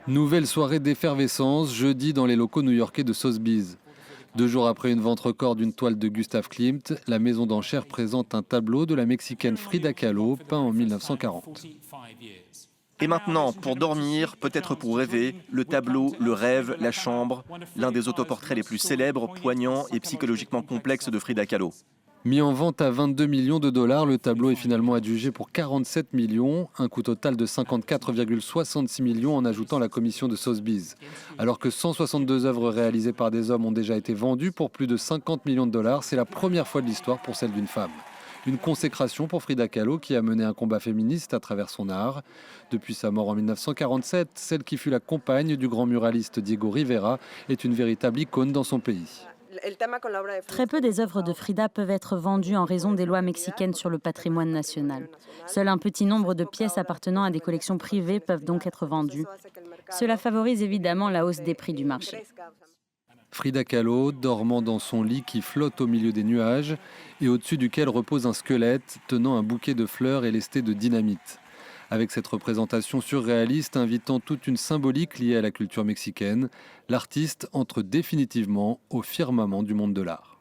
Nouvelle soirée d'effervescence jeudi dans les locaux new-yorkais de Sotheby's. 2 jours après une vente record d'une toile de Gustav Klimt, la maison d'enchères présente un tableau de la Mexicaine Frida Kahlo, peint en 1940. Et maintenant, pour dormir, peut-être pour rêver, le tableau, le rêve, la chambre, l'un des autoportraits les plus célèbres, poignants et psychologiquement complexes de Frida Kahlo. Mis en vente à 22 millions de dollars, le tableau est finalement adjugé pour 47 millions, un coût total de 54,66 millions en ajoutant la commission de Sotheby's. Alors que 162 œuvres réalisées par des hommes ont déjà été vendues pour plus de 50 millions de dollars, c'est la première fois de l'histoire pour celle d'une femme. Une consécration pour Frida Kahlo qui a mené un combat féministe à travers son art. Depuis sa mort en 1947, celle qui fut la compagne du grand muraliste Diego Rivera est une véritable icône dans son pays. Très peu des œuvres de Frida peuvent être vendues en raison des lois mexicaines sur le patrimoine national. Seul un petit nombre de pièces appartenant à des collections privées peuvent donc être vendues. Cela favorise évidemment la hausse des prix du marché. Frida Kahlo, dormant dans son lit qui flotte au milieu des nuages et au-dessus duquel repose un squelette tenant un bouquet de fleurs et lesté de dynamite. Avec cette représentation surréaliste invitant toute une symbolique liée à la culture mexicaine, l'artiste entre définitivement au firmament du monde de l'art.